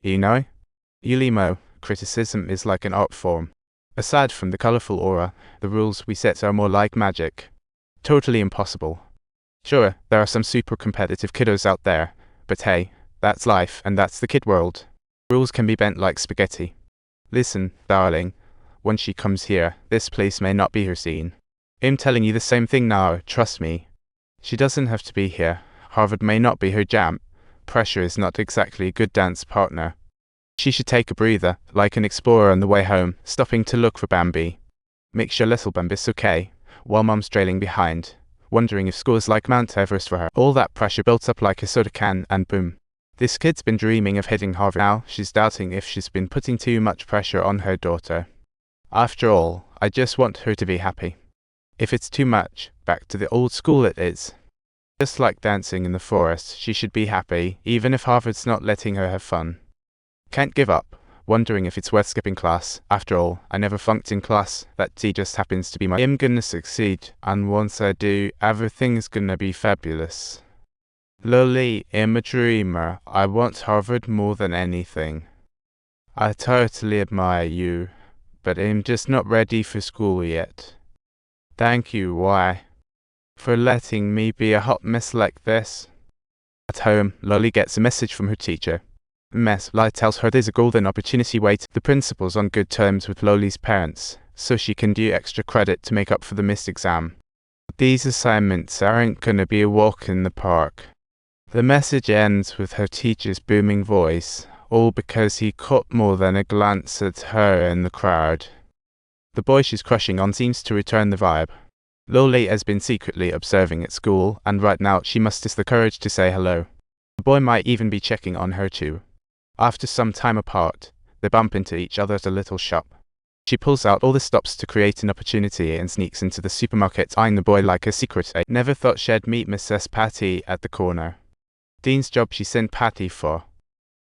You know? Ulimo, criticism is like an art form. Aside from the colorful aura, the rules we set are more like magic. Totally impossible. Sure, there are some super competitive kiddos out there, but hey, that's life and that's the kid world. Rules can be bent like spaghetti. Listen, darling, when she comes here, this place may not be her scene. I'm telling you the same thing now, trust me. She doesn't have to be here. Harvard may not be her jam. Pressure is not exactly a good dance partner. She should take a breather, like an explorer on the way home, stopping to look for Bambi. Make sure little Bambi's okay, while Mom's trailing behind, wondering if school is like Mount Everest for her. All that pressure built up like a soda can, and boom. This kid's been dreaming of hitting Harvard. Now she's doubting if she's been putting too much pressure on her daughter. After all, I just want her to be happy. If it's too much, back to the old school it is. Just like dancing in the forest, she should be happy, even if Harvard's not letting her have fun. Can't give up, wondering if it's worth skipping class. After all, I never flunked in class. That T just happens to be my I'm gonna succeed, and once I do, everything's gonna be fabulous. Lolly, I'm a dreamer. I want Harvard more than anything. I totally admire you, but I'm just not ready for school yet. Thank you, why? For letting me be a hot mess like this. At home, Lolly gets a message from her teacher. Lolly tells her there's a golden opportunity wait. The principal's on good terms with Lolly's parents, so she can do extra credit to make up for the missed exam. These assignments aren't gonna be a walk in the park. The message ends with her teacher's booming voice, all because he caught more than a glance at her in the crowd. The boy she's crushing on seems to return the vibe. Lolly has been secretly observing at school, and right now she musters the courage to say hello. The boy might even be checking on her too. After some time apart, they bump into each other at a little shop. She pulls out all the stops to create an opportunity and sneaks into the supermarket, eyeing the boy like a secret. I never thought she'd meet Mrs. Patty at the corner. Dean's job she sent Patty for.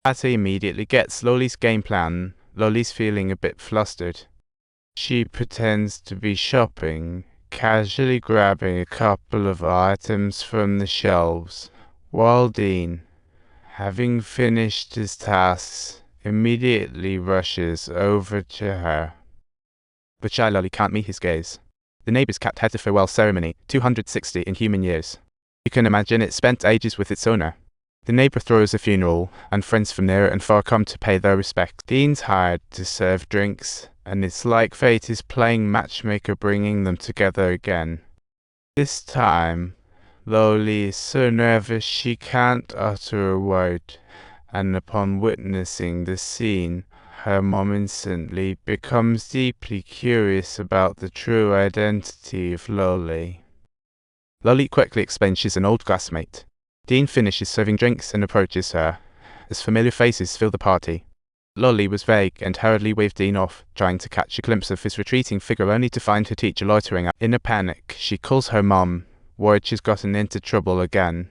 Patty immediately gets Lolly's game plan. Lolly's feeling a bit flustered. She pretends to be shopping, casually grabbing a couple of items from the shelves, while Dean, having finished his tasks, immediately rushes over to her. But shy Lolly can't meet his gaze. The neighbor's cat had a farewell ceremony, 260 in human years. You can imagine it spent ages with its owner. The neighbor throws a funeral, and friends from near and far come to pay their respects. Dean's hired to serve drinks, and it's like fate is playing matchmaker, bringing them together again. This time, Lolly is so nervous she can't utter a word, and upon witnessing the scene, her mom instantly becomes deeply curious about the true identity of Lolly. Lolly quickly explains she's an old classmate. Dean finishes serving drinks and approaches her, as familiar faces fill the party. Lolly was vague and hurriedly waved Dean off, trying to catch a glimpse of his retreating figure, only to find her teacher loitering. In a panic, she calls her mom, worried she's gotten into trouble again.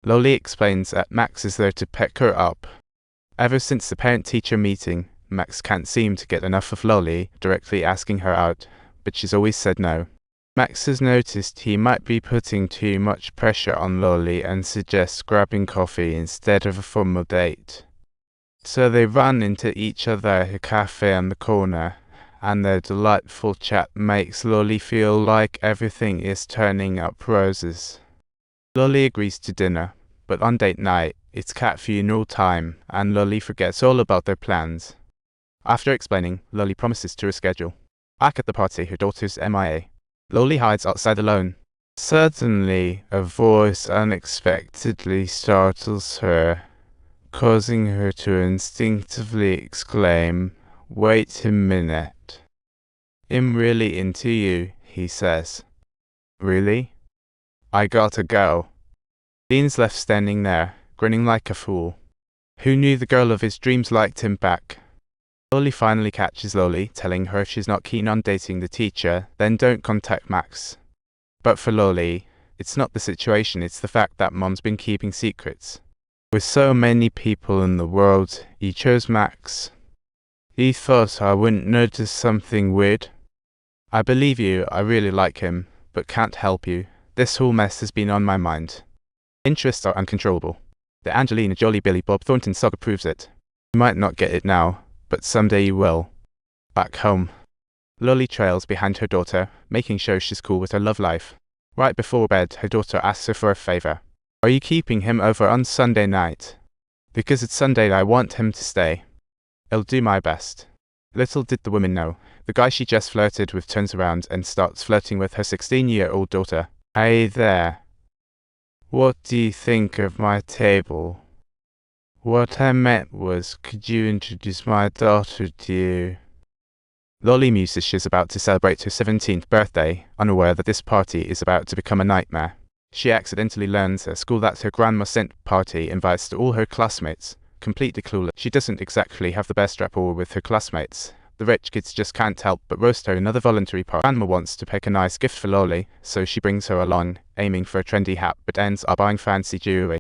Lolly explains that Max is there to pick her up. Ever since the parent-teacher meeting, Max can't seem to get enough of Lolly, directly asking her out, but she's always said no. Max has noticed he might be putting too much pressure on Lolly and suggests grabbing coffee instead of a formal date. So they run into each other at a cafe on the corner, and their delightful chat makes Lolly feel like everything is turning up roses. Lolly agrees to dinner, but on date night, it's cat funeral time, and Lolly forgets all about their plans. After explaining, Lolly promises to reschedule. Back at the party, her daughter's MIA. Lolly hides outside alone. Suddenly, a voice unexpectedly startles her, causing her to instinctively exclaim, "Wait a minute. I'm really into you," he says. "Really? I gotta go." Dean's left standing there, grinning like a fool. Who knew the girl of his dreams liked him back? Lolly finally catches Lolly, telling her if she's not keen on dating the teacher, then don't contact Max. But for Lolly, it's not the situation, it's the fact that Mom's been keeping secrets. With so many people in the world, he chose Max. He thought I wouldn't notice something weird. I believe you, I really like him, but can't help you. This whole mess has been on my mind. Interests are uncontrollable. The Angelina Jolie Billy Bob Thornton saga proves it. You might not get it now, but someday you will. Back home. Lolly trails behind her daughter, making sure she's cool with her love life. Right before bed, her daughter asks her for a favor. Are you keeping him over on Sunday night? Because it's Sunday, I want him to stay. I'll do my best. Little did the woman know, the guy she just flirted with turns around and starts flirting with her 16-year-old daughter. Hey there. What do you think of my table? What I meant was, could you introduce my daughter to you? Lolly muses she's about to celebrate her 17th birthday, unaware that this party is about to become a nightmare. She accidentally learns at school that her grandma sent party invites to all her classmates. Completely clueless, she doesn't exactly have the best rapport with her classmates. The rich kids just can't help but roast her another voluntary party. Grandma wants to pick a nice gift for Lolly, so she brings her along, aiming for a trendy hat but ends up buying fancy jewelry.